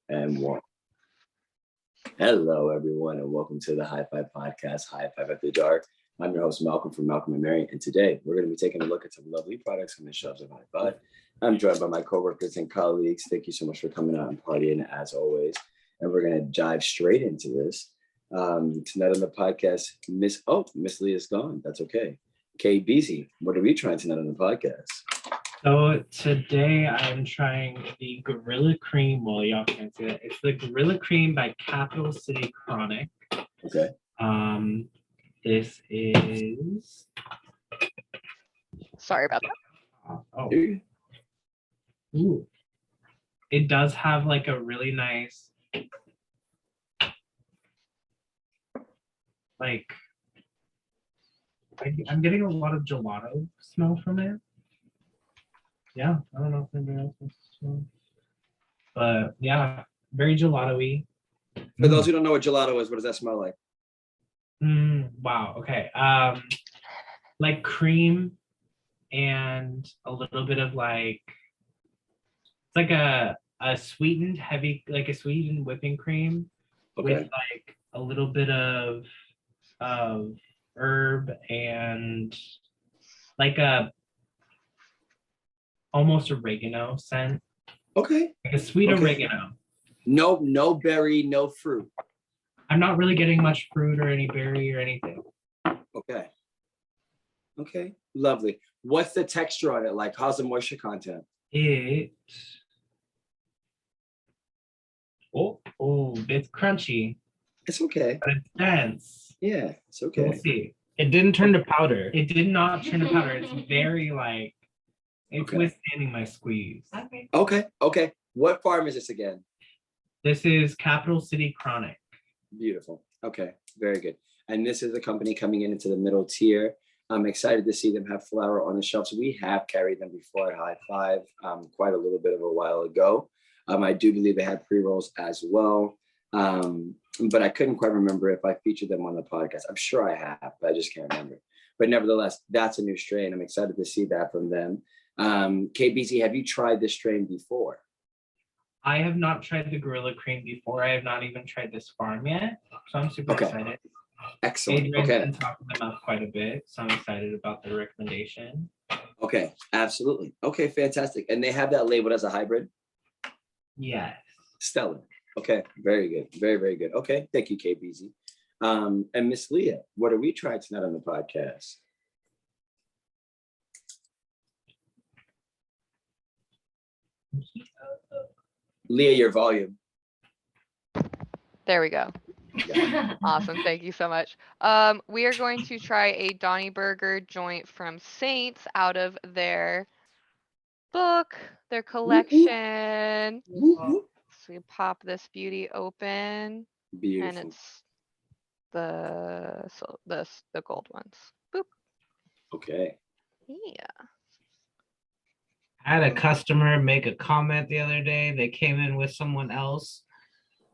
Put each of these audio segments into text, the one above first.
And one. Hello, everyone, and welcome to the HIGH-5 podcast, HIGH-5 After Dark. I'm your host, Malcolm from Malcolm&Mary, and today we're going to be taking a look at some lovely products from the shelves of HIGH-5. I'm joined by my coworkers and colleagues. Thank you so much for coming out and partying, as always. And we're going to dive straight into this. Tonight on the podcast, Miss Leah's gone. That's okay. Kay Beasy, what are we trying tonight on the podcast? So today I'm trying the Guerilla Cream. Well, y'all can't see it. It's the Guerilla Cream by Capital City Chronic. Okay. This is. Sorry about that. Oh. Ooh. It does have like a really nice, like, I'm getting a lot of gelato smell from it. Yeah, I don't know if anybody else wants to smell. But yeah, very gelato-y. For those who don't know what gelato is, what does that smell like? Wow, okay. Like cream and a little bit of like, it's like a sweetened heavy, like a sweetened whipping cream with like a little bit of herb and like a almost oregano scent. Okay. Like a sweet oregano. No berry, no fruit. I'm not really getting much fruit or any berry or anything. Okay. Okay. Lovely. What's the texture on it like? How's the moisture content? It's crunchy. It's okay. But it's dense. Yeah, it's okay. We'll see. It didn't turn to powder. It did not turn to powder. It's very like, it's withstanding my squeeze. Okay. What farm is this again? This is Capital City Chronic. Beautiful. Okay, very good. And this is the company coming into the middle tier. I'm excited to see them have flower on the shelves. We have carried them before at HIGH-5 quite a little bit of a while ago. I do believe they had pre-rolls as well. But I couldn't quite remember if I featured them on the podcast. I'm sure I have, but I just can't remember. But nevertheless, that's a new strain. I'm excited to see that from them. KBC, have you tried this strain before? I have not tried the Guerilla Cream before. I have not even tried this farm yet. So I'm super excited. Excellent. Adrian's been talking them up quite a bit. So I'm excited about the recommendation. Okay, absolutely. Okay, fantastic. And they have that labeled as a hybrid? Yes. Stellar. Okay, very good. Very, very good. Okay, thank you, KBZ. And Miss Leah, what are we trying tonight on the podcast? Leah, your volume. There we go. Awesome. Thank you so much. We are going to try a DonnyBurger joint from Saints out of their book, their collection. So we pop this beauty open. Beautiful. And it's the gold ones. Boop. Okay. Yeah. I had a customer make a comment the other day. They came in with someone else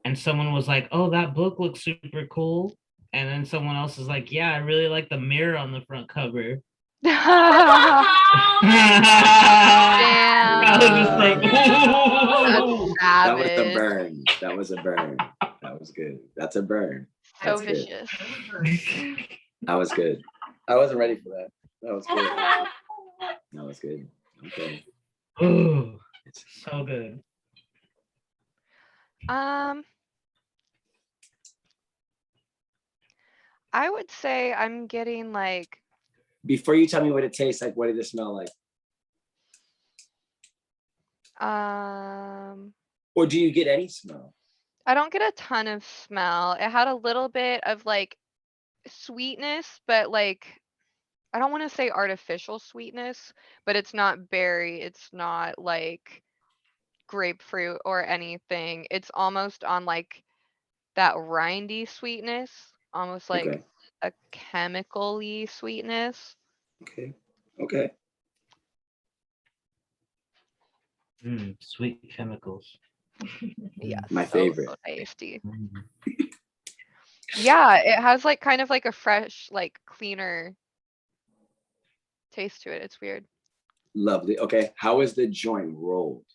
and someone was like, "Oh, that book looks super cool." And then someone else is like, "Yeah, I really like the mirror on the front cover." Damn. I was just like, that was a burn. That was a burn. That was good. That's a burn. So That's vicious. Good. That was good. I wasn't ready for that. That was good. That was good. Okay. Ooh, it's so good. I would say I'm getting like. Before you tell me what it tastes like, what did it smell like? Or do you get any smell? I don't get a ton of smell. It had a little bit of like sweetness, but like I don't want to say artificial sweetness, but it's not berry. It's not like grapefruit or anything. It's almost on like that rindy sweetness, almost like a chemical-y sweetness. Okay. Sweet chemicals. Yeah, my favorite. So tasty. Yeah, it has like kind of like a fresh, like cleaner taste to it. It's weird. Lovely. Okay. How is the joint rolled?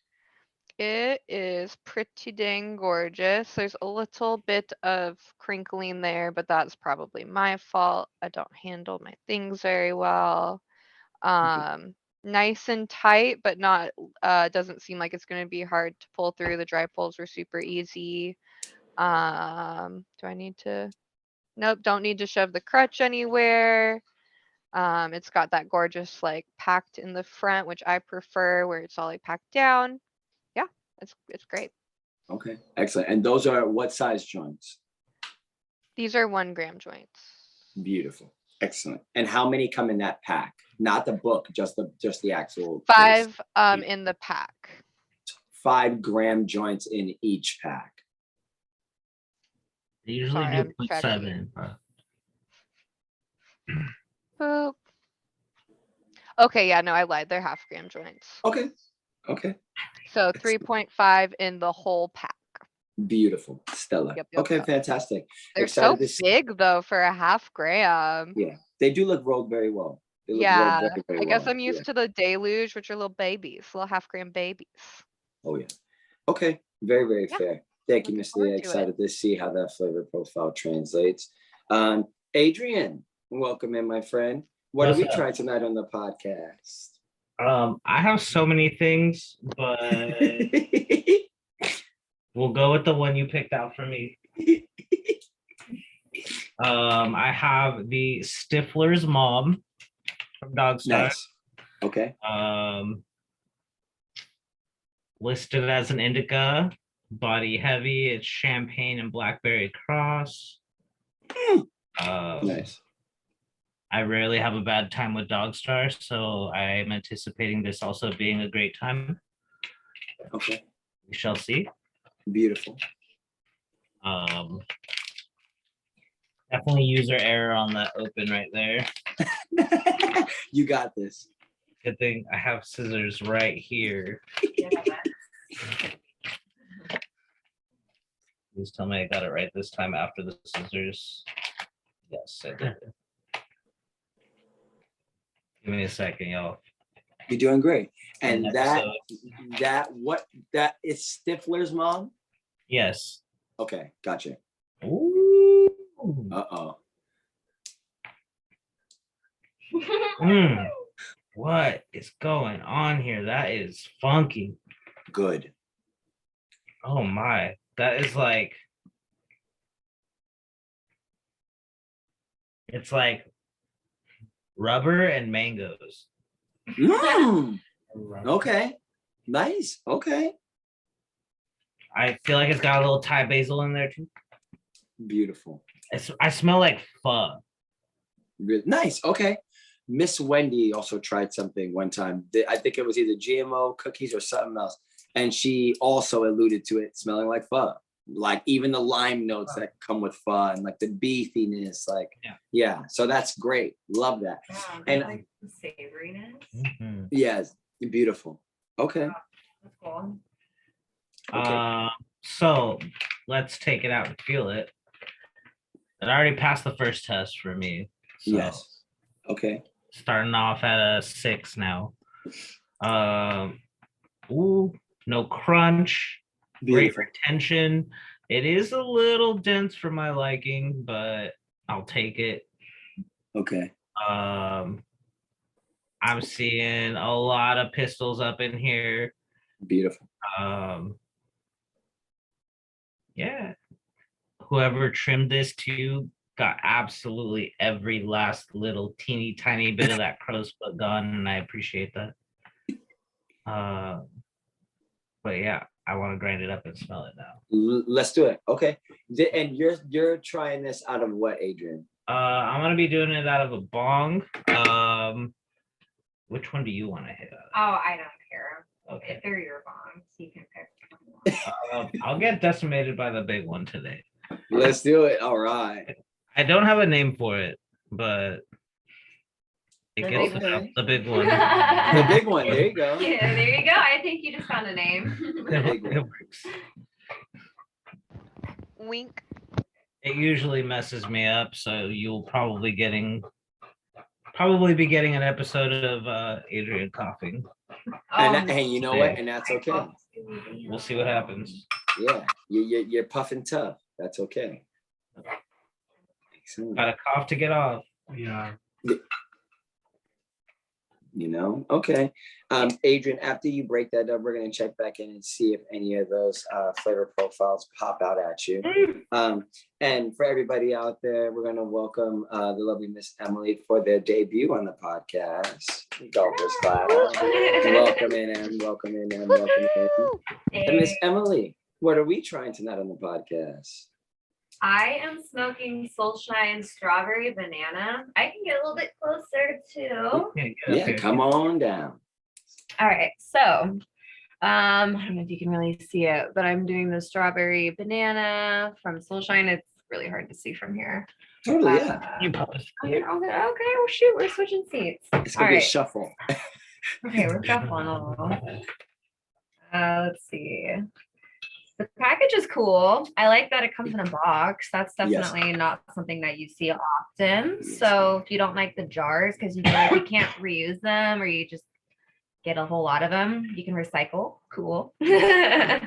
It is pretty dang gorgeous. There's a little bit of crinkling there, but that's probably my fault. I don't handle my things very well. Nice and tight, but not doesn't seem like it's going to be hard to pull through. The dry pulls were super easy. Do I need to? Nope, don't need to shove the crutch anywhere. It's got that gorgeous like packed in the front, which I prefer, where it's all like packed down. Yeah, it's great. Okay, excellent. And those are what size joints? These are 1 gram joints. Beautiful, excellent. And how many come in that pack? Not the book, just the actual. case. 5 in the pack. 5 gram joints in each pack. They usually Sorry, do I'm checking. 0.7. but- Boop. Okay, yeah, no, I lied. They're half gram joints. Okay, So 3.5 in the whole pack. beautiful, stellar. Yep, yep, Okay, yep. fantastic. They're Excited so to see- big though for a half gram. Yeah, they do look rolled very well. They look Yeah, rolled very, very I guess well. I'm used to the deluge, which are little babies, little half gram babies. Oh yeah. Okay, very, very Yeah, fair. Thank you, looking Miss forward Leah. to it. Excited to see how that flavor profile translates. Adrian, welcome in, my friend. What What's did we up? try tonight on the podcast? I have so many things, but we'll go with the one you picked out for me. I have the Stifflers mom from Dawgstar. Nice. Okay. Listed as an indica, body heavy. It's champagne and blackberry cross. Nice. I rarely have a bad time with Dawgstar, so I'm anticipating this also being a great time. Okay. We shall see. Beautiful. Definitely user error on that open right there. You got this. Good thing I have scissors right here. Please tell me I got it right this time after the scissors. Yes, I did. Give me a second, y'all. You're doing great. And An that episode. that is Stifler's mom? Yes. Okay, gotcha. Ooh. Uh-oh. What is going on here? That is funky. Good. Oh my. That is like, it's like rubber and mangoes. Mm, okay. Nice. Okay. I feel like it's got a little Thai basil in there too. Beautiful. I smell like pho. Nice. Okay. Miss Wendy also tried something one time. I think it was either GMO cookies or something else. And she also alluded to it smelling like pho. Like even the lime notes that come with pho and like the beefiness. Like, yeah. So that's great. Love that. Wow, And like the savoriness. Mhm. yes, beautiful. Okay. That's cool. Okay. So let's take it out and feel it. It already passed the first test for me. So Yes. Okay. starting off at a 6 now. Ooh, no crunch. Great Beautiful. retention. It is a little dense for my liking, but I'll take it. Okay. I'm seeing a lot of pistols up in here. Beautiful. Yeah. Whoever trimmed this too got absolutely every last little teeny tiny bit of that crow's foot gone, and I appreciate that. But yeah, I want to grind it up and smell it now. Let's do it. Okay. And you're trying this out of what, Adrian? I'm gonna be doing it out of a bong. Which one do you want to hit? Oh, I don't care. Okay. If they're your bongs, you can pick one. I'll get decimated by the big one today. Let's do it. All right. I don't have a name for it, but it The gets big enough, one. the big one. The big one. There you go. Yeah, there you go. I think you just found a name. Big It one. works. Wink. It usually messes me up, so you'll probably be getting an episode of Adrian coughing. And you know what? And that's okay. We'll see what happens. Yeah, you're puffing tough. That's okay. Excellent. Got a cough to get off. Yeah. You know, okay. Adrian, after you break that up, we're going to check back in and see if any of those flavor profiles pop out at you. And for everybody out there, we're going to welcome the lovely Miss Emily for their debut on the podcast. Golfers class. Welcome in, and welcome in, and welcome in. And Miss Emily, what are we trying tonight on the podcast? I am smoking Soulshine strawberry banana. I can get a little bit closer too. Yeah, come on down. All right, so I don't know if you can really see it, but I'm doing the strawberry banana from Soulshine. It's really hard to see from here. Totally, yeah. You probably Okay, well, shoot, we're switching seats. It's going to be a shuffle. Okay, we're shuffling a little. Let's see. The package is cool. I like that it comes in a box. That's definitely not something that you see often. So if you don't like the jars because you feel like you can't reuse them or you just get a whole lot of them, you can recycle. Cool. Very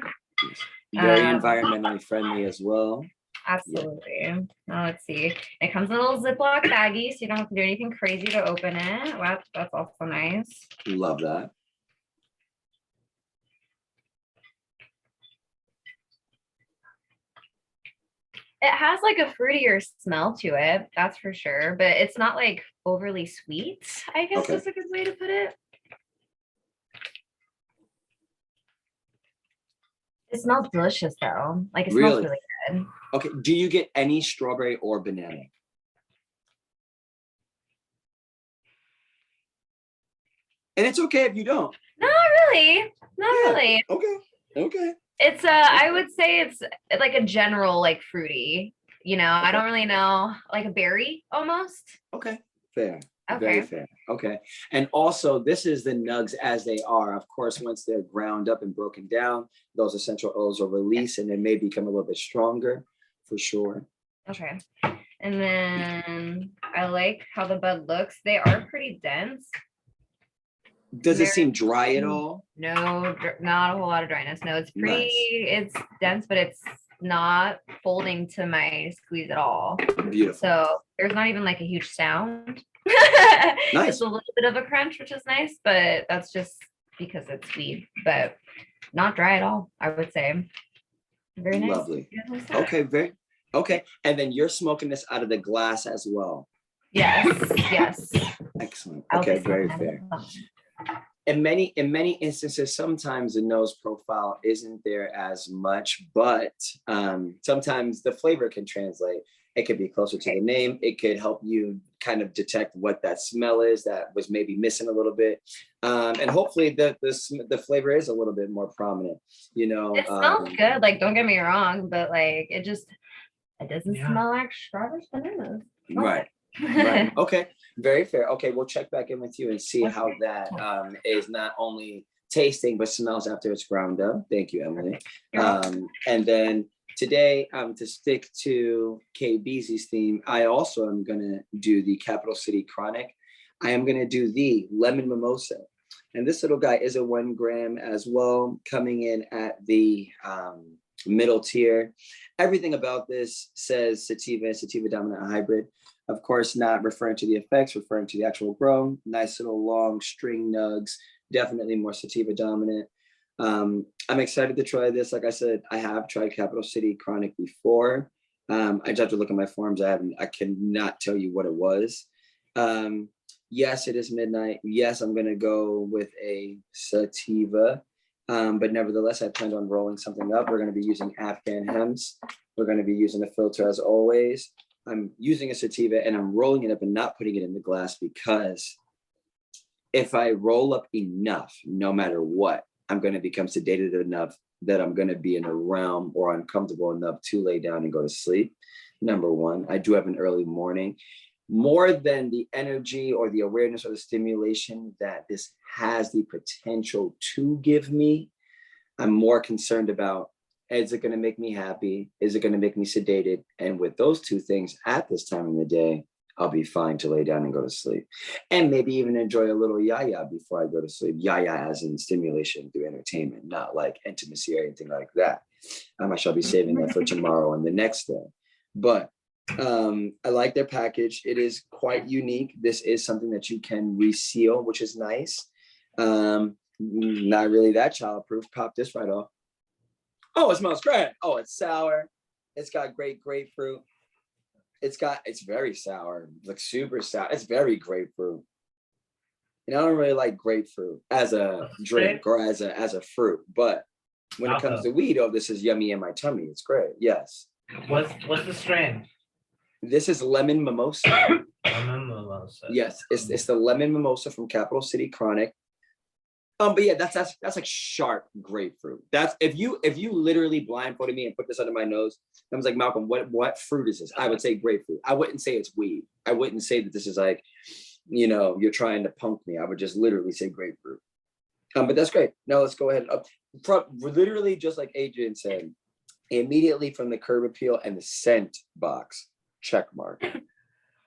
environmentally friendly as well. Absolutely. Now let's see. It comes in a little Ziploc baggie, so you don't have to do anything crazy to open it. Wow, that's also nice. Love that. It has like a fruitier smell to it, that's for sure, but it's not like overly sweet, I guess Okay. is a good way to put it. It smells delicious though. Like it smells Really? really good. Okay, do you get any strawberry or banana? And it's okay if you don't. Not really. Not Yeah. really. Okay. It's I would say it's like a general like fruity, you know, I don't really know, like a berry almost. Okay. Fair. Okay. Very fair. Okay. And also, this is the nugs as they are. Of course, once they're ground up and broken down, those essential oils will release and they may become a little bit stronger for sure. Okay. And then I like how the bud looks. They are pretty dense. Does it Very- seem dry at all? No, not a whole lot of dryness. No, it's pretty, it's dense, but it's not folding to my squeeze at all. Beautiful. So there's not even like a huge sound. Nice. It's a little bit of a crunch, which is nice, but that's just because it's weed, but not dry at all, I would say. Very nice. Lovely. Good. Okay. Okay. And then you're smoking this out of the glass as well. Yes. Excellent. I'll Okay. be Very smoking fair. that. In many instances, sometimes the nose profile isn't there as much, but sometimes the flavor can translate. It could be closer to the name. It could help you kind of detect what that smell is that was maybe missing a little bit. And hopefully the flavor is a little bit more prominent, you know. It smells good, like don't get me wrong, but like it doesn't Yeah. smell like strawberry bananas. Right. Right. Okay. Very fair. Okay. We'll check back in with you and see how that is not only tasting, but smells after it's ground up. Thank you, Emily. And then today, to stick to KBZ's theme, I also am going to do the Capital City Chronic. I am going to do the lemon mimosa. And this little guy is a 1 gram as well, coming in at the middle tier. Everything about this says sativa dominant hybrid. Of course, not referring to the effects, referring to the actual grow. Nice little long string nugs, definitely more sativa dominant. I'm excited to try this. Like I said, I have tried Capital City Chronic before. I just have to look at my forms. I cannot tell you what it was. Yes, it is midnight. Yes, I'm gonna go with a sativa. But nevertheless, I planned on rolling something up. We're gonna be using Afghan hems. We're gonna be using a filter as always. I'm using a sativa and I'm rolling it up and not putting it in the glass because if I roll up enough, no matter what, I'm going to become sedated enough that I'm going to be in a realm or uncomfortable enough to lay down and go to sleep. Number one, I do have an early morning. More than the energy or the awareness or the stimulation that this has the potential to give me, I'm more concerned about, is it going to make me happy? Is it going to make me sedated? And with those two things at this time of the day, I'll be fine to lay down and go to sleep. And maybe even enjoy a little yaya before I go to sleep. Yaya as in stimulation through entertainment, not like intimacy or anything like that. I shall be saving that for tomorrow and the next day. But I like their package. It is quite unique. This is something that you can reseal, which is nice. Not really that childproof. Pop this right off. Oh, it smells great. Oh, it's sour. It's got great grapefruit. It's very sour, like super sour. It's very grapefruit. And I don't really like grapefruit as a drink or as a fruit, but when it comes to weed, oh, this is yummy in my tummy. It's great. Yes. What's the strain? This is lemon mimosa. Lemon mimosa. Yes, it's the lemon mimosa from Capital City Chronic. But yeah, that's like sharp grapefruit. That's if you literally blindfolded me and put this under my nose, I was like, Malcolm, what fruit is this? I would say grapefruit. I wouldn't say it's weed. I wouldn't say that this is like, you're trying to punk me. I would just literally say grapefruit. But that's great. Now let's go ahead. Literally, just like Adrian said, immediately from the curb appeal and the scent box, check mark.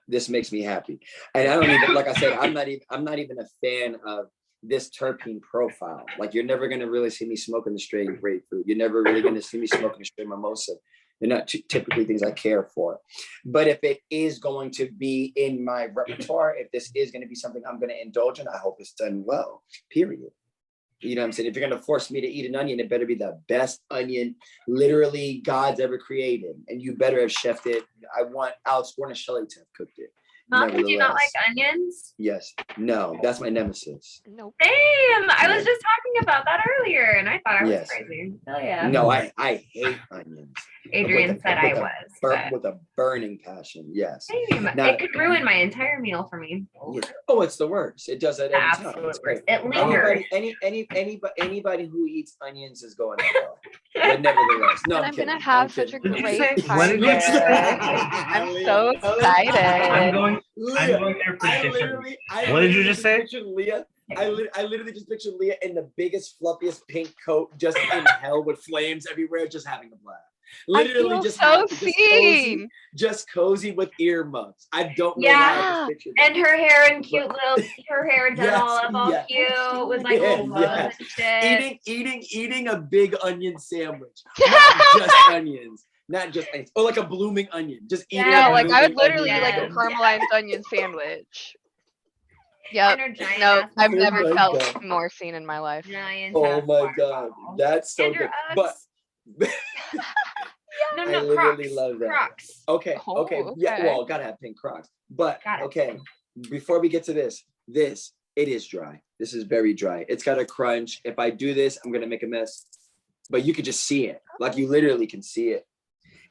This makes me happy. And I don't even, like I said, I'm not even a fan of this terpene profile. Like, you're never going to really see me smoking the straight grapefruit. You're never really going to see me smoking a straight mimosa. They're not typically things I care for. But if it is going to be in my repertoire, if this is going to be something I'm going to indulge in, I hope it's done well, period. You know what I'm saying? If you're going to force me to eat an onion, it better be the best onion literally God's ever created. And you better have chefed it. I want Alex Shelley to have cooked it. Malcolm, do you not like onions? Yes. No, that's my nemesis. Nope. Damn, I was just talking about that earlier and I thought I was crazy. Oh yeah. No, I hate onions. Adrian said I was. With a burning passion, yes. Damn, it could ruin my entire meal for me. Yeah. Oh, it's the worst. It does that every time. It's great. It lingers. Anybody who eats onions is going to hell. But nevertheless, no, I'm gonna have such a great time. What did you say? I'm so excited. I'm going there for different. What did you just say? Leah. I literally just pictured Leah in the biggest, fluffiest pink coat, just in hell with flames everywhere, just having a blast. Literally, just so seen. Just cozy with earmuffs. I don't know Yeah. why I just pictured And her hair in cute little, her hair done all up all cute with like little bows and shit. Eating a big onion sandwich, not just onions. Not just onions. Or like a blooming onion. Just eating. Yeah, like I would blooming literally onion. like a caramelized onion sandwich. Yep. And her giant No, ass I've Oh never my felt God. more seen in my life. giant Oh ass my water God, bottle. that's so And her good. But Uggs. No, I literally Crocs. love that. Crocs. Okay, Oh, yeah, okay. well, gotta have pink Crocs. But Got it. okay, before we get to this, it is dry. This is very dry. It's got a crunch. If I do this, I'm gonna make a mess. But you could just see it. Like, you literally can see it.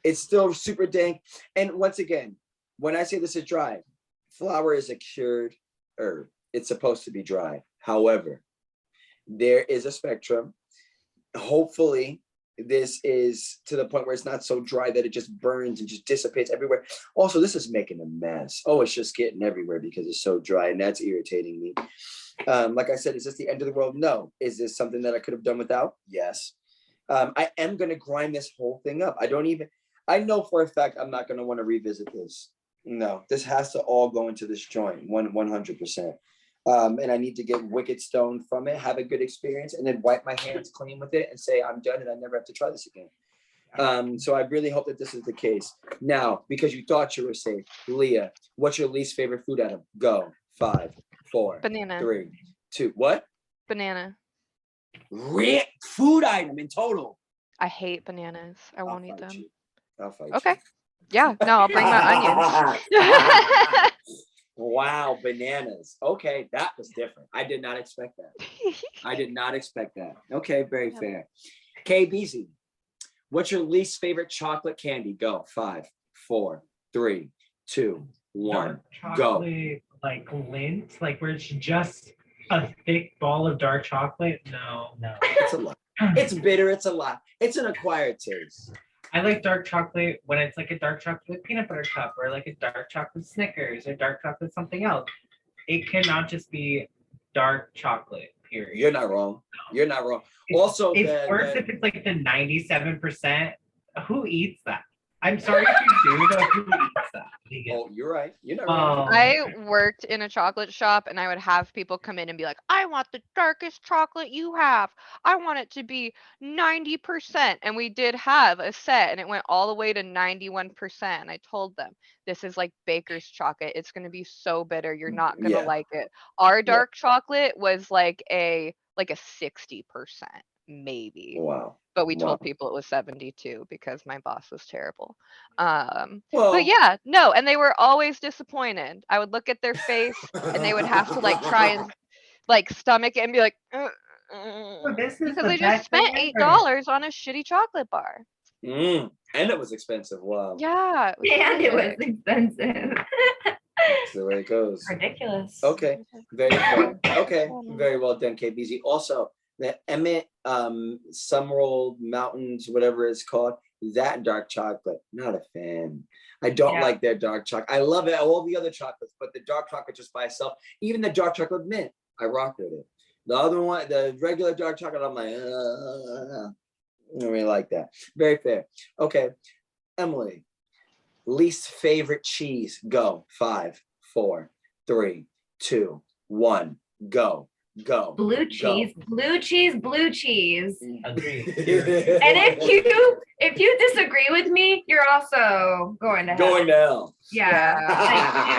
It's still super dank. And once again, when I say this is dry, flower is a cured herb. It's supposed to be dry. However, there is a spectrum. Hopefully, this is to the point where it's not so dry that it just burns and just dissipates everywhere. Also, this is making a mess. Oh, it's just getting everywhere because it's so dry, and that's irritating me. Like I said, is this the end of the world? No. Is this something that I could have done without? Yes. I am going to grind this whole thing up. I know for a fact I'm not going to want to revisit this. No, this has to all go into this joint, 100%. And I need to get wicked stoned from it, have a good experience, and then wipe my hands clean with it and say I'm done and I never have to try this again. So I really hope that this is the case. Now, because you thought you were safe, Leah, what's your least favorite food item? Go. 5, 4, Banana. 3, 2. What? Banana. Food item in total. I hate bananas. I I'll won't eat fight them. you. I'll fight Okay. you. Yeah. No, I'll bring my onions. Wow, bananas. Okay, that was different. I did not expect that. Okay, very fair. KBZ, what's your least favorite chocolate candy? Go. 5, 4, 3, 2, 1. Dark Go. chocolate, like Lindt, like where it's just a thick ball of dark chocolate. No. It's a lot. It's bitter. It's a lot. It's an acquired taste. I like dark chocolate when it's like a dark chocolate peanut butter cup or like a dark chocolate Snickers or dark chocolate something else. It cannot just be dark chocolate, period. You're not wrong. Also, it's worse if it's like the 97%. Who eats that? I'm sorry if you do, but who eats that? Vegan. Oh, you're right. You're not wrong. I worked in a chocolate shop and I would have people come in and be like, I want the darkest chocolate you have. I want it to be 90%. And we did have a set and it went all the way to 91%. And I told them, this is like baker's chocolate. It's going to be so bitter. You're not going to Yeah. like it. Our Yeah. dark chocolate was like a 60%, maybe. Wow. But we Wow. told people it was 72 because my boss was terrible. Well, But yeah, no, and they were always disappointed. I would look at their face and they would have to like try and like stomach it and be like, this is because the they just best thing spent ever. $8 on a shitty chocolate bar. and it was expensive. Wow. Yeah, it was And it was sick. expensive. That's the way it goes. Ridiculous. Okay. Very good. Okay. Very well done, KBZ. Also, the Emmett Summerall Mountains, whatever it's called, that dark chocolate, not a fan. I don't like their dark chocolate. I love it, all the other chocolates, but the dark chocolate just by itself, even the dark chocolate mint, I rock with it. The other one, the regular dark chocolate, I'm like, I don't really like that. Very fair. Okay, Emily, least favorite cheese. Go. 5, 4, 3, 2, 1. Go. Go. Blue cheese, blue cheese, blue cheese. Agreed. And if you disagree with me, you're also going to hell. Going to hell. Yeah.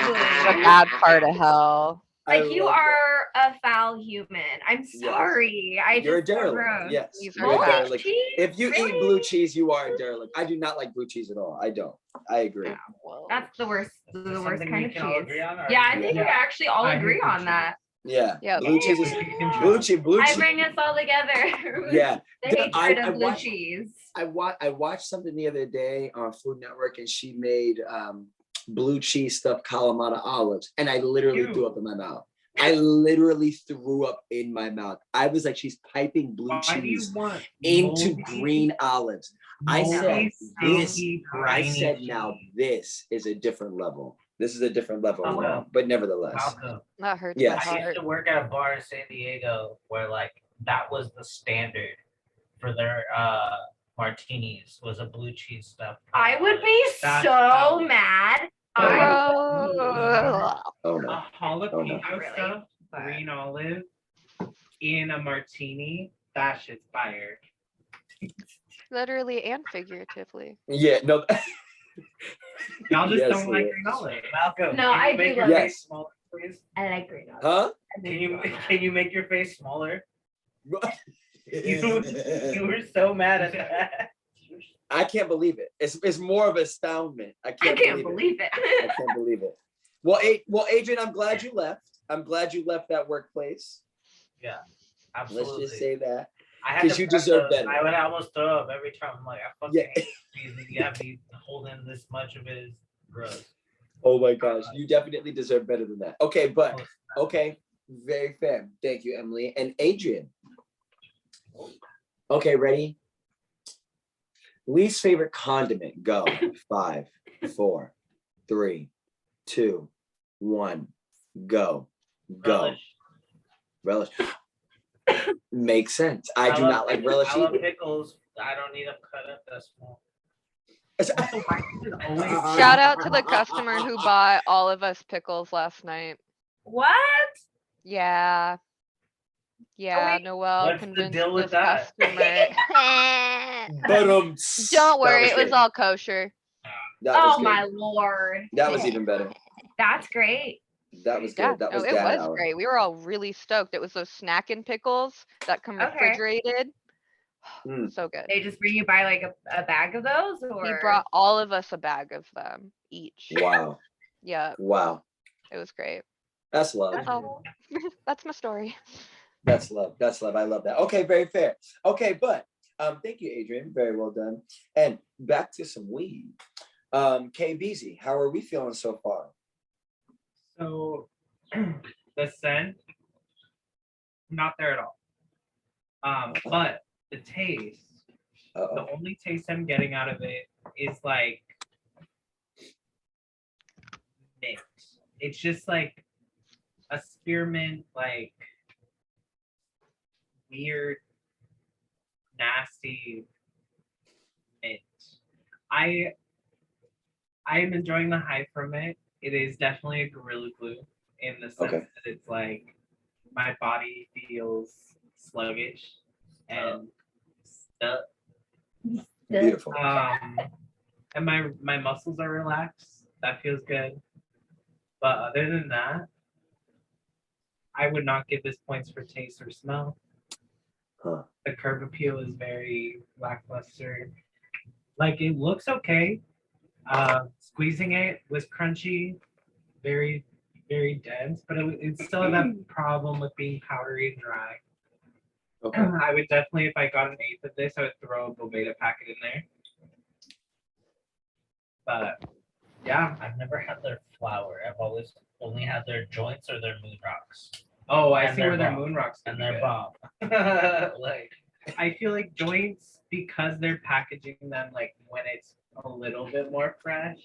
The Like, bad part of hell. I like you love that. are a foul human. I'm sorry. I You're a just so derelict. gross. Yes. These You're a are derelict. cheese? If you eat Really? blue cheese, you are a derelict. I do not like blue cheese at all. I don't. I agree. That's the worst, Is the this worst something kind we of can all cheese. agree on, or- Yeah, I think we actually all I hate agree blue on cheese. that. Yeah. Yep. Blue cheese is blue cheese. Blue I cheese. bring us all together. Yeah. The The- I- hatred I of blue watched- cheese. I watched something the other day on Food Network, and she made blue cheese stuffed Kalamata olives, and I literally Ew. threw up in my mouth. I literally threw up in my mouth. I was like, she's piping blue Why do you cheese want into moldy, green olives. I said, moldy, this. stinky, I briny said, now cheese? this is a different level. This is a different level, Oh, wow. but nevertheless. Malcolm, That hurts Yes. my I used heart. to work at a bar in San Diego where like that was the standard for their martinis was a blue cheese stuff. I would be so mad. Gross. Oh A no. jalapeno Not really, stuffed but- green olive in a martini. That shit's fire. Literally and figuratively. Yeah, no. Y'all just Yes, don't like Leah. green olive. Malcolm, No, can you I do make your love it. face smaller, please? I like green olives. Huh? Can you make your face smaller? You were so mad at that. I can't believe it. It's more of astoundment. I I can't, can't believe it. believe it. I can't believe it. Well, Adrian, I'm glad you left. I'm glad you left that workplace. Absolutely. Let's just say that. I had 'cause to you press deserve the- better. I would almost throw up every time. I'm like, I fucking Yeah. hate cheese. And you have me holding this much of it is gross. Oh my gosh, you definitely deserve better than that. Okay, but okay, very fair. Thank you, Emily and Adrian. Okay, ready? Least favorite condiment. Go. 5, 4, 3, 2, 1. Go. Go. Relish. Relish. Makes sense. I do love not like pickles. relish I love either. pickles. I don't need them cut up that small. Shout out to the customer who bought all of us pickles last night. What? Yeah. Yeah, wait, Noelle what's the convinced deal with this that? customer. But Don't worry, it was all kosher. Oh my lord. That was even better. That's great. That was Yeah, good. That no, was it dad was hour. great. We were all really stoked. It was those snacking pickles that come Okay. refrigerated. Mm. So good. They just bring you by like a bag of those, or He brought all of us a bag of them each. Wow. Yeah, Wow. it was great. That's love. That's Oh. cool. That's my story. That's love. That's love. I love that. Okay, very fair. Okay, but thank you, Adrian. Very well done. And back to some weed. KBZ, how are we feeling so far? So the scent, not there at all. But the taste, Uh-oh. the only taste I'm getting out of it is like mint. It's just like a spearmint, like weird, nasty mint. I I am enjoying the hype from it. It is definitely a Gorilla Glue in the sense Okay. that it's like my body feels sluggish and stuck. Beautiful. And my muscles are relaxed. That feels good. But other than that, I would not give this points for taste or smell. Huh. The curb appeal is very lackluster. Like it looks okay. Squeezing it was crunchy, very, very dense, but it still had that problem with being powdery and dry. Okay. I would definitely, if I got an eighth of this, I would throw a Boveda packet in there. But yeah, I've never had their flour. I've always only had their joints or their moon rocks. oh, I And see their where their bomb. moon rocks And could be their good. bomb. Like, I feel like joints, because they're packaging them like when it's a little bit more fresh,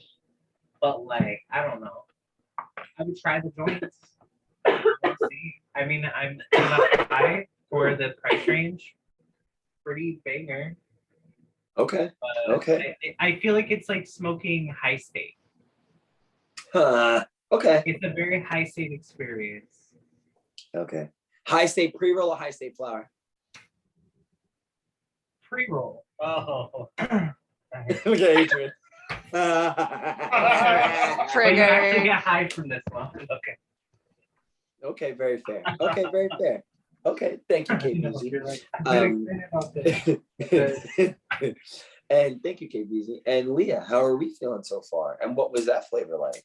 but like I don't know. I would try the joints. We'll see. I mean, I'm high for the price range. Pretty banger. Okay. But Okay. I feel like it's like smoking high state. Okay. It's a very high state experience. Okay. High state pre-roll or high state flour? Pre-roll. oh. Okay, Adrian. But you Trigger. actually get high from this one. Okay. Okay, very fair. Okay, very fair. Okay, thank you, KBZ. You're like, I'm very excited about this. And thank you, KBZ. And Leah, how are we feeling so far? And what was that flavor like?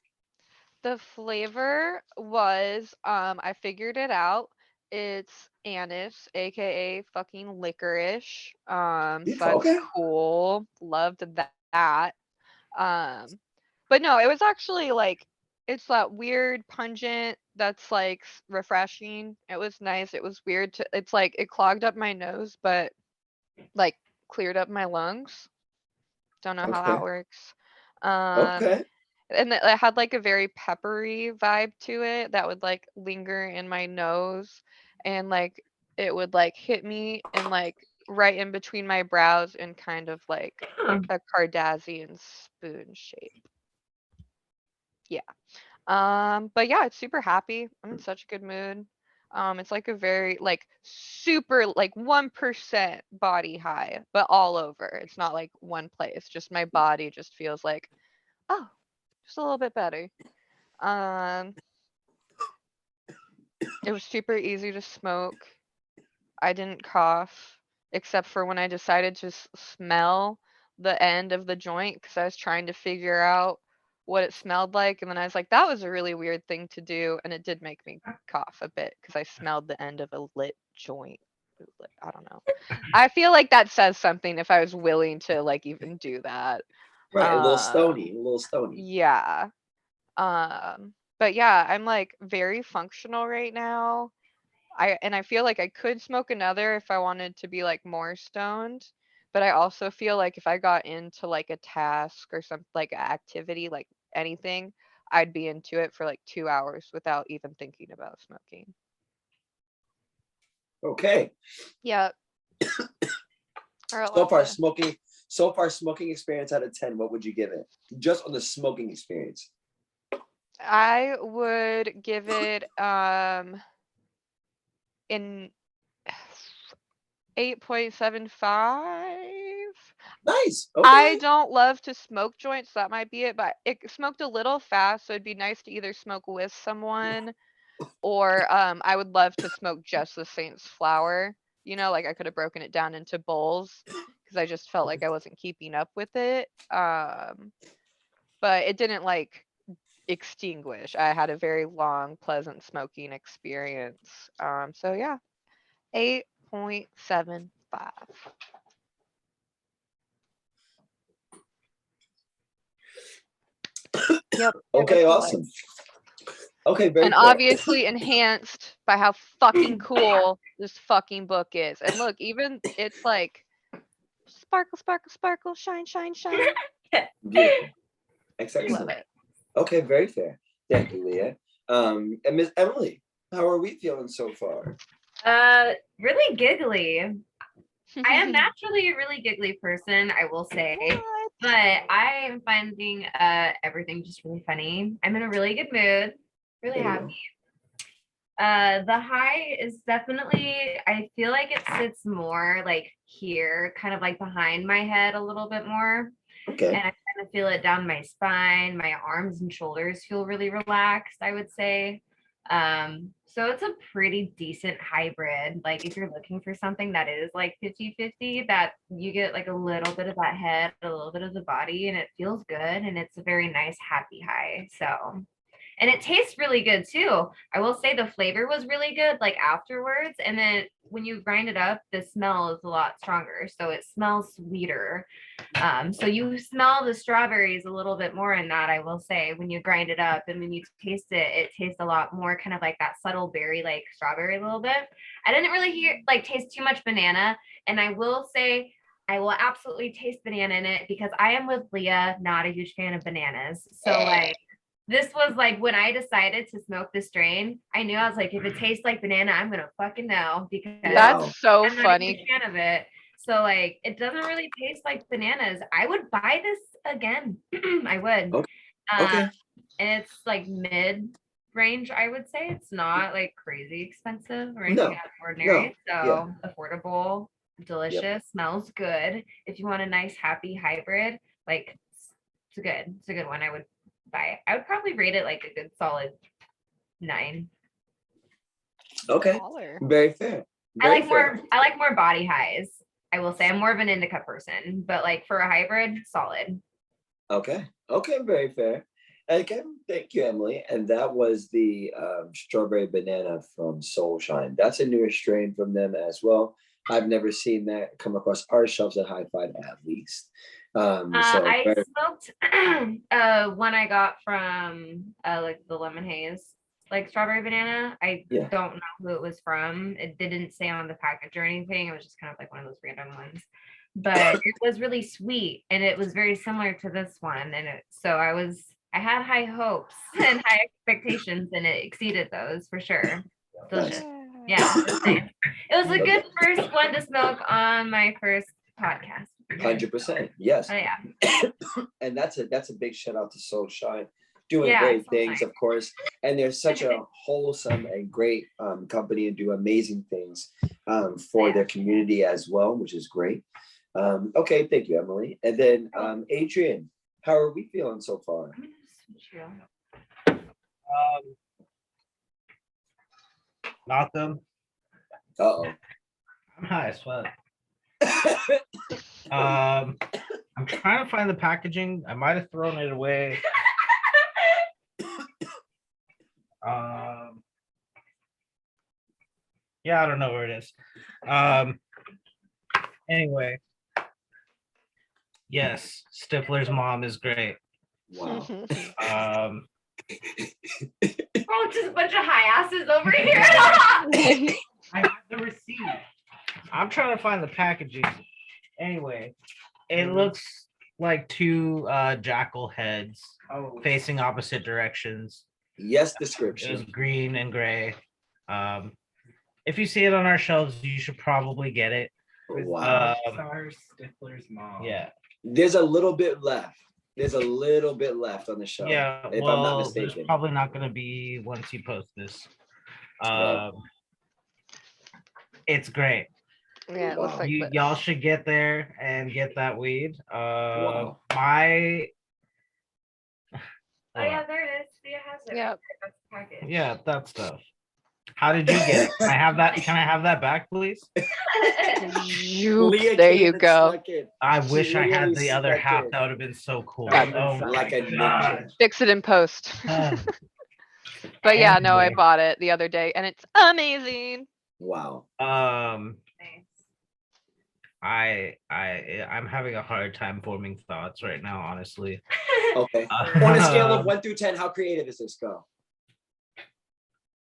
The flavor was, I figured it out. It's anise, aka fucking licorice. So that's Okay. cool. Loved that. But no, it was actually like it's that weird pungent that's like refreshing. It was nice. It was weird to it's like it clogged up my nose, but like cleared up my lungs. Don't know how that Okay. works. Okay. And it had like a very peppery vibe to it that would like linger in my nose and like it would like hit me and like right in between my brows in kind of like Huh. a Kardashian spoon shape. Yeah. But yeah, it's super happy. I'm in such a good mood. It's like a very like super like 1% body high, but all over. It's not like one place. Just my body just feels like, oh, just a little bit better. It was super easy to smoke. I didn't cough except for when I decided to smell the end of the joint because I was trying to figure out what it smelled like. And then I was like, that was a really weird thing to do. And it did make me cough a bit because I smelled the end of a lit joint. I don't know. I feel like that says something if I was willing to like even do that. Right, a little Um, stony, a little stony. Yeah. But yeah, I'm like very functional right now. I feel like I could smoke another if I wanted to be like more stoned, but I also feel like if I got into like a task or some like activity, like anything, I'd be into it for like 2 hours without even thinking about smoking. Okay. Yep. All right, So far smoking experience out of 10, what would you give it? Just on the smoking experience. I would give it in 8.75. Nice. I Okay. don't love to smoke joints, that might be it, but it smoked a little fast, so it'd be nice to either smoke with someone or I would love to smoke just the Saint's flower. You know, like I could have broken it down into bowls because I just felt like I wasn't keeping up with it. But it didn't like extinguish. I had a very long, pleasant smoking experience. So yeah, 8.75. Yep. it Okay, was awesome. delightful. Okay, very And fair. obviously enhanced by how fucking cool this fucking book is. And look, even it's like sparkle, sparkle, sparkle, shine, shine, shine. Beautiful. Love Excellent. it. Okay, very fair. Thank you, Leah. And Miss Emily, how are we feeling so far? Really giggly. I am naturally a really giggly person, I will say. What? But I am finding everything just really funny. I'm in a really good mood, really There you go. happy. The high is definitely, I feel like it sits more like here, kind of like behind my head a little bit more. Okay. And I kind of feel it down my spine. My arms and shoulders feel really relaxed, I would say. So it's a pretty decent hybrid. Like if you're looking for something that is like 50-50, that you get like a little bit of that head, a little bit of the body, and it feels good. And it's a very nice, happy high. So, and it tastes really good too. I will say the flavor was really good like afterwards. And then when you grind it up, the smell is a lot stronger. So it smells sweeter. So you smell the strawberries a little bit more in that, I will say, when you grind it up. And when you taste it, it tastes a lot more kind of like that subtle berry, like strawberry a little bit. I didn't really taste too much banana. And I will say, I will absolutely taste banana in it because I am with Leah, not a huge fan of bananas. So like, this was like when I decided to smoke this strain, I knew I was like, if it tastes like banana, I'm gonna fucking know because Wow. That's so I'm not a funny. big fan of it. So like it doesn't really taste like bananas. I would buy this again. I would. Okay. Okay. And it's like mid range, I would say. It's not like crazy expensive or No, anything out of ordinary. no, So affordable, delicious, smells good. If you want a nice, happy hybrid, like it's a good one. I would buy it. I would probably rate it like a good solid 9. Okay. Baller. Very fair. I Very like fair. more I like more body highs. I will say I'm more of an indica person, but like for a hybrid, solid. Okay. Okay. Very fair. Okay. Thank you, Emily. And that was the strawberry banana from Soulshine. That's a newer strain from them as well. I've never seen that come across our shelves at Hi-Fi at least. I very- smoked one I got from like the lemon haze, like strawberry banana. I Yeah. don't know who it was from. It didn't say on the package or anything. It was just kind of like one of those random ones. But it was really sweet and it was very similar to this one. And I had high hopes and high expectations and it exceeded those for sure. Delicious. Yeah. It was nice. It was a good first one to smoke on my first podcast. 100%. Yes. Oh yeah. And that's a big shout out to Soulshine, doing Yeah, great Soulshine. things, of course. And they're such a wholesome and great company and do amazing things for their community as well, which is great. Okay, thank you, Emily. And then Adrian, how are we feeling so far? Malcolm, Uh-oh. I'm high as fuck. I'm trying to find the packaging. I might have thrown it away. Yeah, I don't know where it is. Anyway, yes, Stiffler's mom is great. Wow. Oh, just a bunch of high asses over here. I have the receipt. I'm trying to find the packaging. Anyway, it looks like two jackal heads facing opposite directions. Yes, It was description. green and gray. If you see it on our shelves, you should probably get it. Wow. Dawgstar, Stifflers mom. Yeah. There's a little bit left. There's a little bit left on the shelf. Yeah. If I'm not Well, there's mistaken. probably not going to be once you post this. Right. It's great. Yeah, it looks Wow. like this. Y'all should get there and get that weed. Wow. My Oh yeah, there it is. Thea has it. Yep. That's the package. yeah, that stuff. How did you get it? Can I have that? Can I have that back, please? Leah There came you and go. snuck in. I She wish I had literally the other snuck half. in. That would have been so cool. That Oh was my like a God. ninja. Fix it in post. Oh, But yeah, no, I Anyway. bought it the other day and it's amazing. Wow. Nice. I'm having a hard time forming thoughts right now, honestly. Okay. On a scale of 1 through 10, how creative is this go?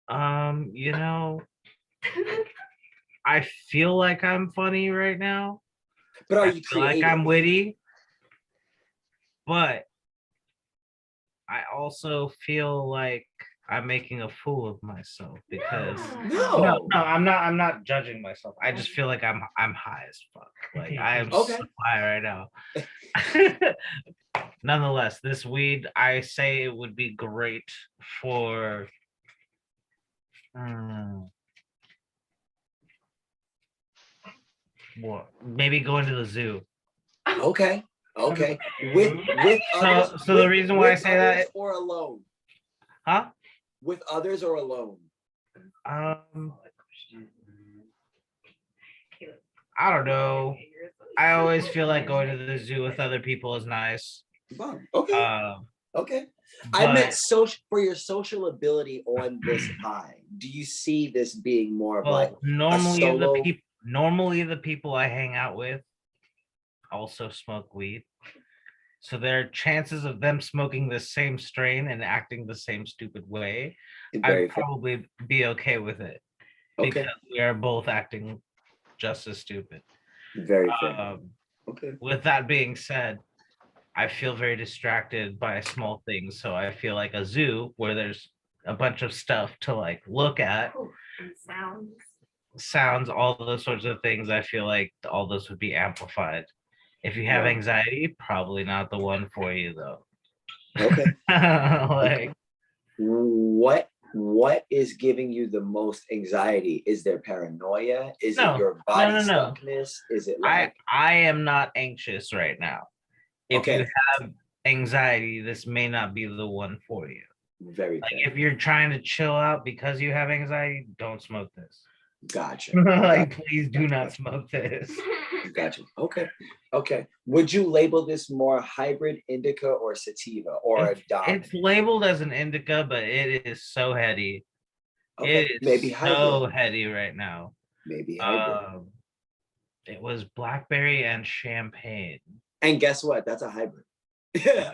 You know, I feel like I'm funny right now. But are I you feel like creative? I'm witty, but I also feel like I'm making a fool of myself because No. I'm not judging myself. I just feel like I'm high as fuck. Like I am Okay. so high right now. Nonetheless, this weed I say it would be great for what? Maybe going to the zoo. Okay. Okay. With others. So the with- reason why I with say that- others or alone. Huh? With others or alone. I don't know. I always feel like going to the zoo with other people is nice. Wow. Okay. Okay. I but- meant for your social ability on this high. Do you see this being more of like normally solo- the people I hang out with also smoke weed. So there are chances of them smoking the same strain and acting the same stupid way. very I'd probably be okay with it okay? because we are both acting just as stupid. Very fair. Okay. With that being said, I feel very distracted by small things. So I feel like a zoo where there's a bunch of stuff to like look at, And sounds, all those sorts of things. I feel like all those would be amplified. If you have Right. anxiety, probably not the one for you though. Okay. Like What is giving you the most anxiety? Is there paranoia? Is No, it your body no. stuckness? Is it like I am not anxious right now. If Okay. you have anxiety, this may not be the one for you. very Like fair? if you're trying to chill out because you have anxiety, don't smoke this. Gotcha. Like please do not smoke this. Gotcha. Okay. Okay. Would you label this more hybrid indica or sativa or a dominant? It's labeled as an indica, but it is so heady. Okay. It is Maybe so hybrid. heady right now. Maybe hybrid. It was blackberry and champagne. And guess what? That's a hybrid. Yeah.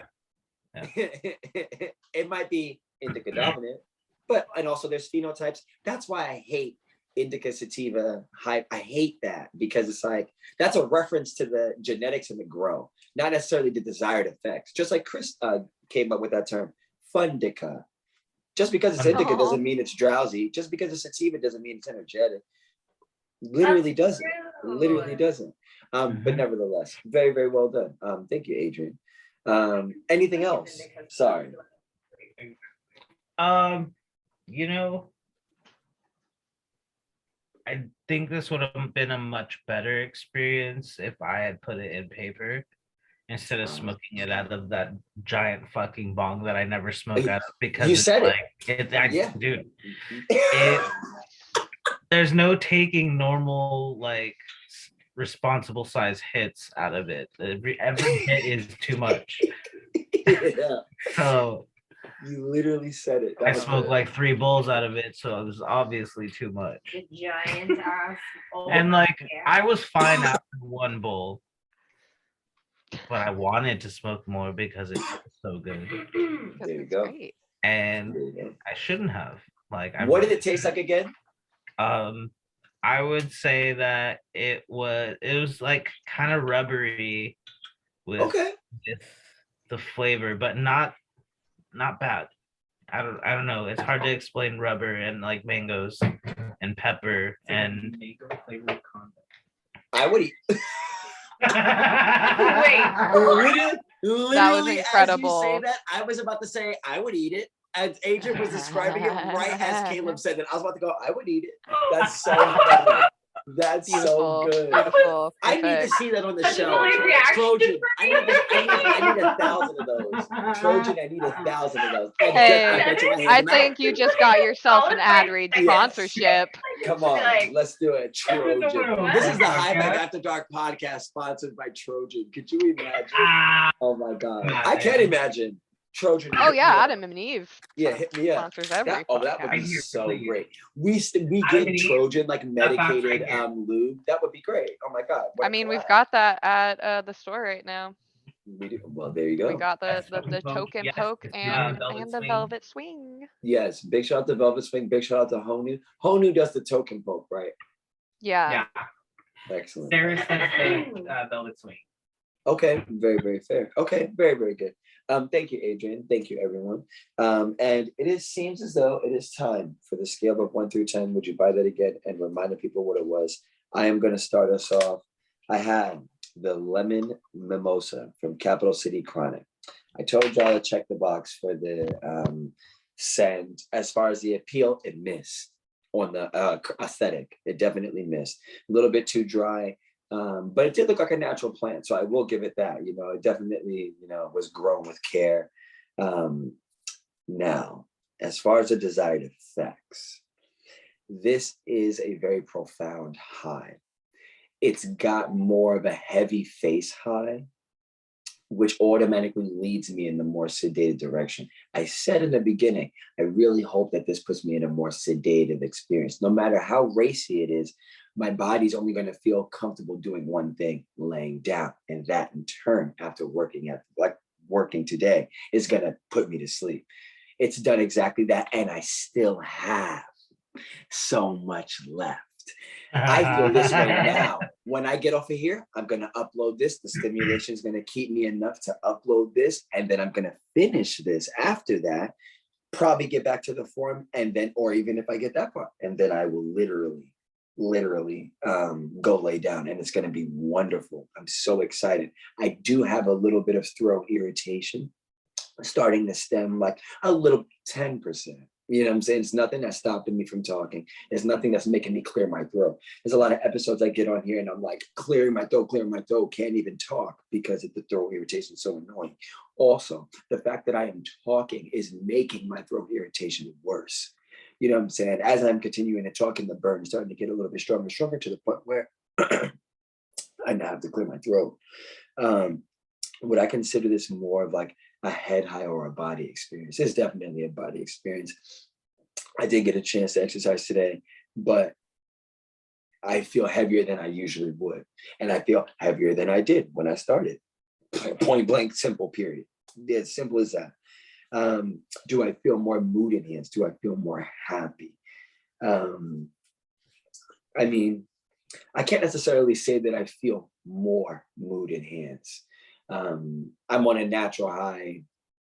Yeah. It might be indica dominant, but and also there's phenotypes. That's why I hate indica sativa hype. I hate that because it's like that's a reference to the genetics and the grow, not necessarily the desired effects. Just like Chris came up with that term, fundica. Just because it's indica doesn't mean it's drowsy. Just because it's sativa doesn't mean it's energetic. Literally doesn't. Literally doesn't. But nevertheless, very, very well done. Thank you, Adrian. Anything else? Sorry. You know, I think this would have been a much better experience if I had put it in paper instead of smoking it out of that giant fucking bong that I never smoke out of because You it's said like Yeah. dude, there's no taking normal like responsible size hits out of it. Every hit is too much. Yeah. So You literally said it. That I was smoked good. like 3 bowls out of it, so it was obviously too much. The giant ass. And like I was fine after 1 bowl, but I wanted to smoke more because it was so good. There you It's go. great. And There you go. I shouldn't have. Like What did it taste like again? I would say that it was like kind of rubbery with Okay. the flavor, but not bad. I don't know. It's hard to explain rubber and like mangoes and pepper and I would eat. Wait. Literally, incredible. As you say that, I was about to say I would eat it. And Adrian was describing it right as Caleb said it. I was about to go, I would eat it. That's so funny. That's so Beautiful. good. Beautiful. I need to Perfect. see that on the Such a shelf. delayed reaction Trojan. for I me. need 1,000 of those. Trojan, I need 1,000 of those. I Hey, bet you my hands I them out. think you just got yourself an ad read Yes. sponsorship. Come on, Like- let's do it. Trojan. What? This is the High Five After Dark podcast sponsored by Trojan. Could you imagine? Oh my God. I can't imagine. Trojan. Oh hit me yeah, up. Adam and Eve Yeah, hit me up. sponsors every That would be podcast. so Please. great. We I get mean, Trojan like medicated right here. lube. That would be great. Oh my God. what I a mean, we've collab. got that at the store right now. We do. Well, there you go. We got the That's fucking token yes, poke it's the and Velvet the Swing. velvet swing. Yes. Big shout out to Velvet Swing. Big shout out to Honu. Honu does the token poke, right? Yeah. Yeah. Excellent. Sarah says the Velvet Swing. Okay, very, very fair. Okay, very, very good. Thank you, Adrian. Thank you, everyone. And seems as though it is time for the scale of 1 through 10. Would you buy that again and reminding people what it was? I am going to start us off. I had the lemon mimosa from Capital City Chronic. I told y'all to check the box for the scent. As far as the appeal, it missed on the aesthetic. It definitely missed. A little bit too dry. But it did look like a natural plant, so I will give it that. You know, it definitely, you know, was grown with care. Now, as far as the desired effects, this is a very profound high. It's got more of a heavy face high, which automatically leads me in the more sedated direction. I said in the beginning, I really hope that this puts me in a more sedated experience. No matter how racy it is, my body's only going to feel comfortable doing one thing, laying down. And that in turn, after working today, is going to put me to sleep. It's done exactly that. And I still have so much left. I feel this way now. When I get off of here, I'm going to upload this. The stimulation is going to keep me enough to upload this. And then I'm going to finish this after that, probably get back to the forum. And then, or even if I get that far, and then I will literally go lay down, and it's going to be wonderful. I'm so excited. I do have a little bit of throat irritation starting to stem, like a little 10%. You know what I'm saying? It's nothing that's stopping me from talking. It's nothing that's making me clear my throat. There's a lot of episodes I get on here and I'm like clearing my throat, can't even talk because the throat irritation is so annoying. Also, the fact that I am talking is making my throat irritation worse. You know what I'm saying? As I'm continuing to talk, and the burn is starting to get a little bit stronger to the point where I now have to clear my throat. Would I consider this more of like a head high or a body experience? It's definitely a body experience. I did get a chance to exercise today, but I feel heavier than I usually would. And I feel heavier than I did when I started. Point blank, simple, period. As simple as that. Do I feel more mood enhanced? Do I feel more happy? I mean, I can't necessarily say that I feel more mood enhanced. I'm on a natural high,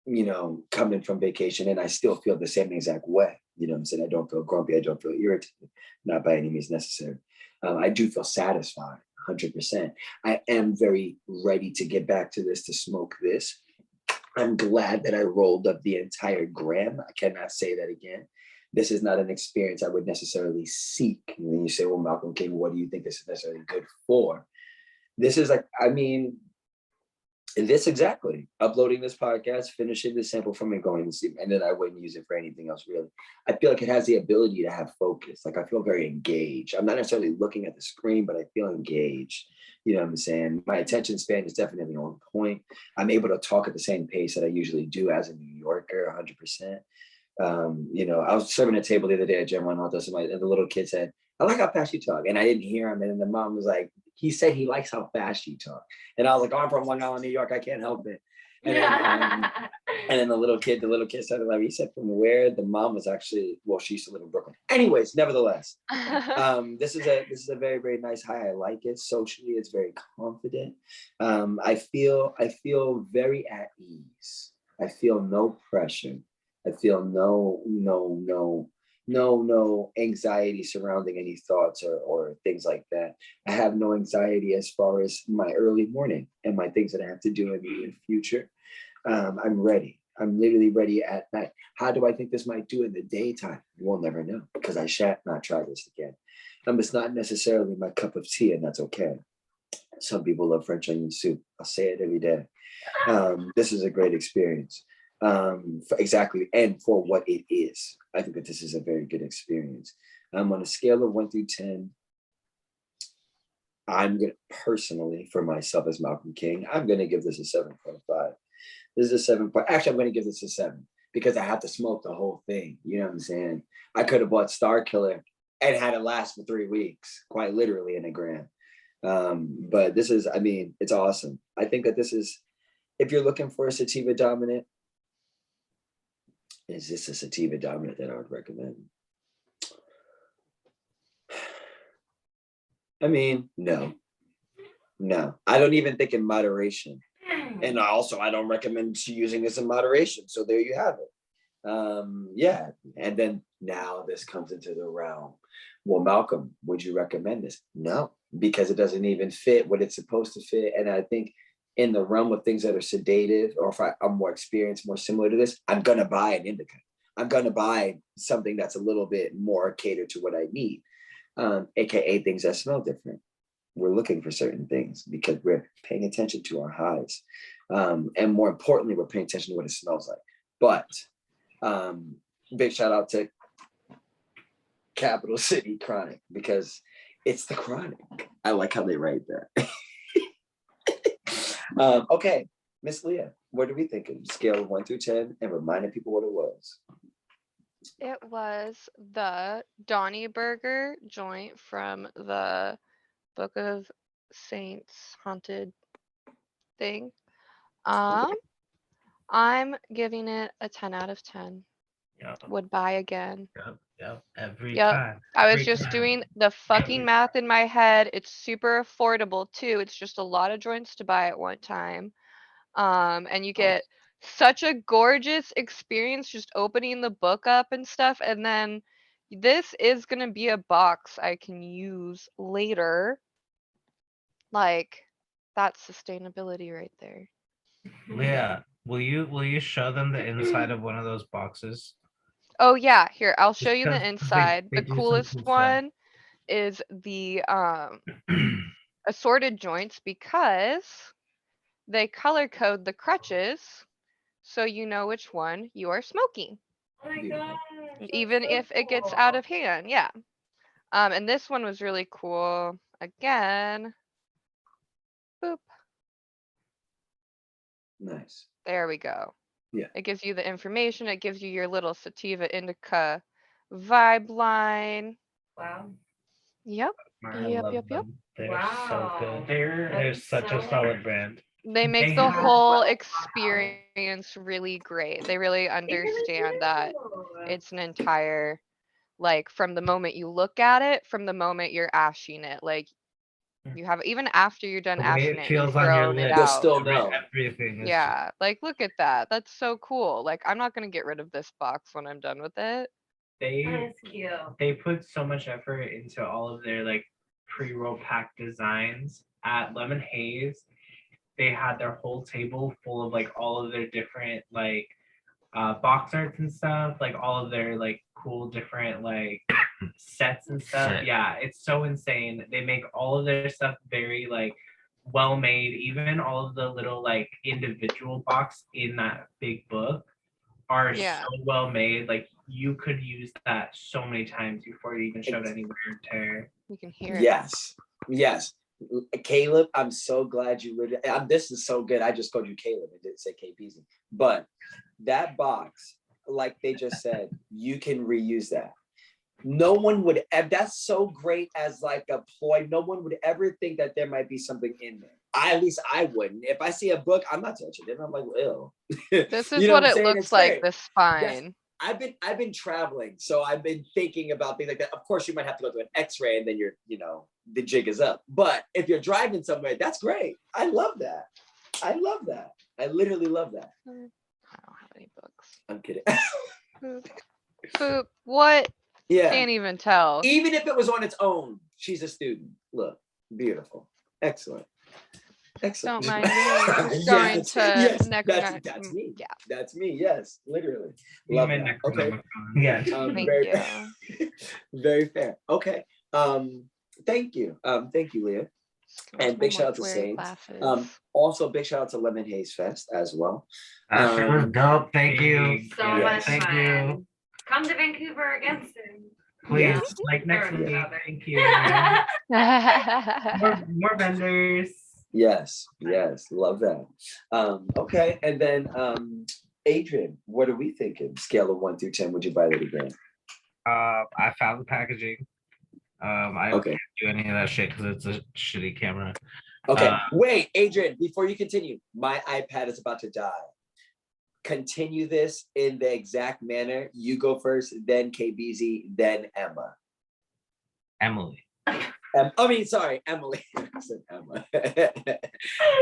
you know, coming from vacation, and I still feel the same exact way. You know what I'm saying? I don't feel grumpy. I don't feel irritated, not by any means necessary. I do feel satisfied, 100%. I am very ready to get back to this, to smoke this. I'm glad that I rolled up the entire gram. I cannot say that again. This is not an experience I would necessarily seek. When you say, well, Malcolm King, what do you think this is necessarily good for? This is like, I mean, this exactly. Uploading this podcast, finishing the sample from it, going to sleep, and then I wouldn't use it for anything else, really. I feel like it has the ability to have focus. Like I feel very engaged. I'm not necessarily looking at the screen, but I feel engaged. You know what I'm saying? My attention span is definitely on point. I'm able to talk at the same pace that I usually do as a New Yorker, 100%. You know, I was serving a table the other day at Gem One Auto, and the little kid said, I like how fast you talk. And I didn't hear him. And then the mom was like, he said he likes how fast you talk. And I was like, oh, I'm from Long Island, New York. I can't help it. And then the little kid started laughing. He said, from where? The mom was actually, well, she used to live in Brooklyn. Anyways, nevertheless, this is a very, very nice high. I like it. Socially, it's very confident. I feel very at ease. I feel no pressure. I feel no anxiety surrounding any thoughts or things like that. I have no anxiety as far as my early morning and my things that I have to do in the near future. I'm ready. I'm literally ready at night. How do I think this might do in the daytime? We'll never know, because I shan't not try this again. It's not necessarily my cup of tea, and that's okay. Some people love French onion soup. I'll say it every day. This is a great experience. Exactly, and for what it is. I think that this is a very good experience. On a scale of 1 through 10, I'm gonna personally, for myself as Malcolm King, I'm gonna give this a 7.5. This is a 7. Actually, I'm gonna give this a 7 because I have to smoke the whole thing. You know what I'm saying? I could have bought Star Killer and had it last for 3 weeks, quite literally in a gram. But this is, I mean, it's awesome. I think that this is, if you're looking for a sativa dominant, is this a sativa dominant that I would recommend? I mean, no. No, I don't even think in moderation. And also, I don't recommend using this in moderation. So there you have it. Yeah. And then now this comes into the realm. Well, Malcolm, would you recommend this? No, because it doesn't even fit what it's supposed to fit. And I think in the realm of things that are sedative, or if I'm more experienced, more similar to this, I'm going to buy an indica. I'm going to buy something that's a little bit more catered to what I need, AKA things that smell different. We're looking for certain things because we're paying attention to our highs. And more importantly, we're paying attention to what it smells like. But big shout out to Capital City Chronic, because it's the chronic. I like how they write that. Okay, Miss Leah, what are we thinking? Scale of 1 through 10 and reminding people what it was. It was the DonnyBurger joint from the Book of Saints haunted thing. I'm giving it a 10 out of 10. Yeah. Would buy again. Yep. Every Yep. time. I was Every just time. doing the fucking math in my head. It's super affordable too. It's just a lot of joints to buy at one time. And you get such a gorgeous experience just opening the book up and stuff. And then this is gonna be a box I can use later. Like, that's sustainability right there. Leah, will you show them the inside of one of those boxes? Oh yeah, here, I'll show you the Because inside. they The do some coolest cool stuff. one is the assorted joints, because they color code the crutches so you know which one you are smoking, Oh my Beautiful. gosh. that's even so if it gets out cool. of hand. Yeah. And this one was really cool. Again, boop. Nice. There we go. Yeah. It gives you the information. It gives you your little sativa indica vibe line. Wow. Yep. I Yep, love yep, yep. them. They're so Wow. good. They're That's such a so solid nice. brand. They make They the have- whole Wow. experience really great. They really They really understand that do. it's an entire, like, from the moment you look at it, from the moment you're ashing it, like, you have, even after you're done The way ashing it it and you've feels on your thrown it lips. You'll out. still know. Everything is Yeah, like, look at that. That's so cool. Like, I'm not gonna get rid of this box when I'm done with it. They That's cute. they put so much effort into all of their like pre-roll pack designs at Lemon Haze. They had their whole table full of like all of their different like box arts and stuff, like all of their like cool different like sets and stuff. Sick. Yeah, it's so insane. They make all of their stuff very like well made. Even all of the little like individual box in that big book are Yeah. so well made. Like you could use that so many times before it even showed any wear and tear. You can hear it. Yes. Yes. Caleb, I'm so glad you would. This is so good. I just called you Caleb. It didn't say KPZ. But that box, like they just said, you can reuse that. No one would. That's so great as like a ploy. No one would ever think that there might be something in there. At least I wouldn't. If I see a book, I'm not touching it. I'm like, ew. This is You know what I'm it saying? looks It's like, great. the spine. I've been traveling, so I've been thinking about things like that. Of course, you might have to go to an X-ray, and then the jig is up. But if you're driving somewhere, that's great. I love that. I love that. I literally love that. I don't have any books. I'm kidding. Boop. Boop. What? Yeah. Can't even tell. Even if it was on its own, she's a student. Look, beautiful, excellent. Excellent. Don't mind me. I'm just going to yes, Necronomicon. that's me. Yeah. That's me. Yes, literally. You Love meant that. Okay. Necronomicon. Yeah. Thank Very, you. very fair. Okay. Thank you. Thank you, Leah. And big shout out to Saints. Also, big shout out to Lemon Haze Fest as well. That shit was dope. Thank you. So Yeah. much Thank fun. you. Come to Vancouver again soon. Please. Yeah. Like next Or week. another. Thank you. More vendors. Yes, love that. Okay, and then Adrian, what are we thinking? Scale of 1 through 10, would you buy that again? I found the packaging. I don't Okay. do any of that shit because it's a shitty camera. Okay, wait, Adrian, before you continue, my iPad is about to die. Continue this in the exact manner. You go first, then KBZ, then Emma. Emily. I mean, sorry, Emily. I said Emma.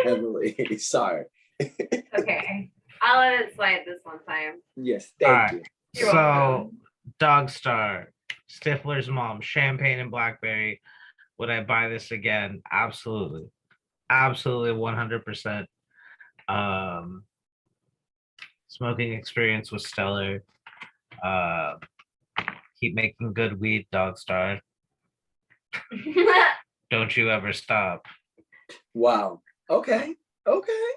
Emily, sorry. Okay, I'll let it slide this one time. Yes, thank Alright. you. You're So, welcome. Dawgstar, Stiffler's mom, champagne and blackberry. Would I buy this again? Absolutely. Absolutely 100%. Smoking experience was stellar. Keep making good weed, Dawgstar. Don't you ever stop. Wow. Okay. Okay.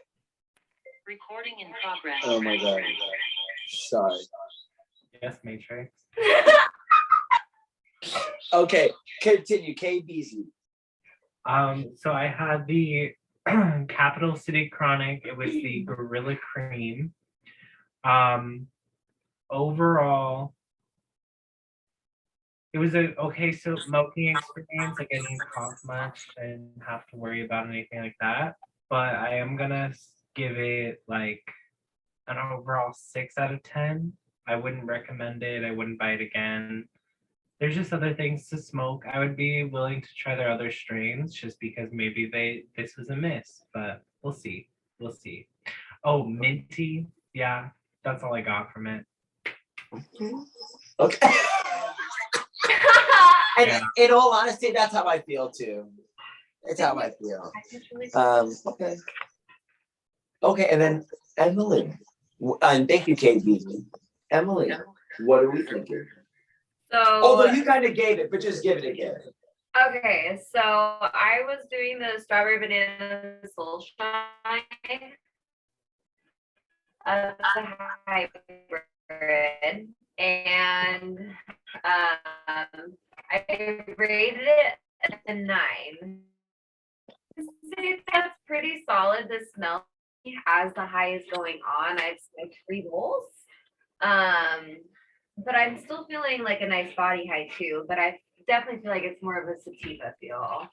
Recording in progress. Oh my God. Sorry. Yes, Matrix. Okay. Continue. K Beasley. So I had the Capital City Chronic. It was the Guerilla Cream. Overall, it was a okay smoking experience. Like I didn't cough much and have to worry about anything like that. But I am gonna give it like an overall 6 out of 10. I wouldn't recommend it. I wouldn't buy it again. There's just other things to smoke. I would be willing to try their other strains just because maybe this was a miss, but we'll see. We'll see. Oh, minty. Yeah, that's all I got from it. Okay. And Yeah. in all honesty, that's how I feel too. That's how I feel. Okay. Okay, and then Emily. And thank you, Kate Beasley. Emily, what are we thinking? Although So, you kind of gave it, but just give it again. okay, so I was doing the strawberry banana Soulshine of the hybrid, and I rated it at a 9. I'd say that's pretty solid. The smell has the highest going on. I've smoked 3 bowls. But I'm still feeling like a nice body high too, but I definitely feel like it's more of a sativa feel.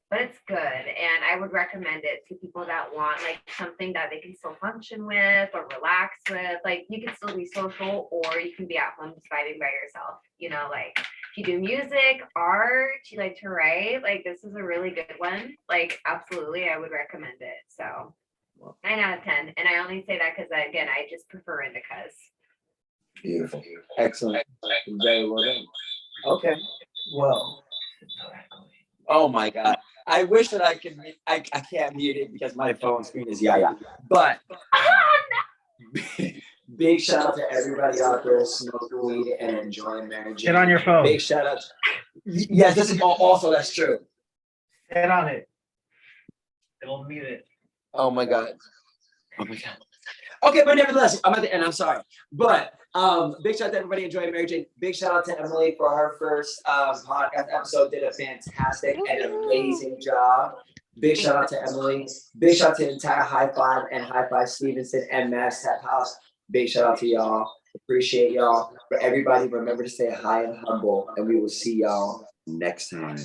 But it's good, and I would recommend it to people that want like something that they can still function with or relax with. Like you can still be social, or you can be at home just vibing by yourself. You know, like if you do music, art, you like to write, like this is a really good one. Like absolutely, I would recommend it. So 9 out of 10, and I only say that because again, I just prefer indicas. Beautiful. Excellent. Very well done. Okay. Well. Oh my God. I wish that I could. I can't mute it because my phone screen is yaya. But big shout out to everybody out there smoking weed and enjoying marriage. Get on your phone. Big shout out. Yes, this is also that's true. Get on it. It'll mute it. Oh my God. Oh my God. Okay, but nevertheless, I'm at the end. I'm sorry, but big shout out to everybody enjoying Mary Jane. Big shout out to Emily for her first podcast episode. Did a fantastic and amazing job. Big shout out to Emily. Big shout out to the entire HIGH-5 and HIGH-5 Stevenson and Mass Tap House. Big shout out to y'all. Appreciate y'all. For everybody, remember to stay high and humble, and we will see y'all next time.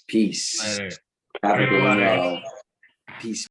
Peace. Later. Have a good one, Later. y'all. Peace.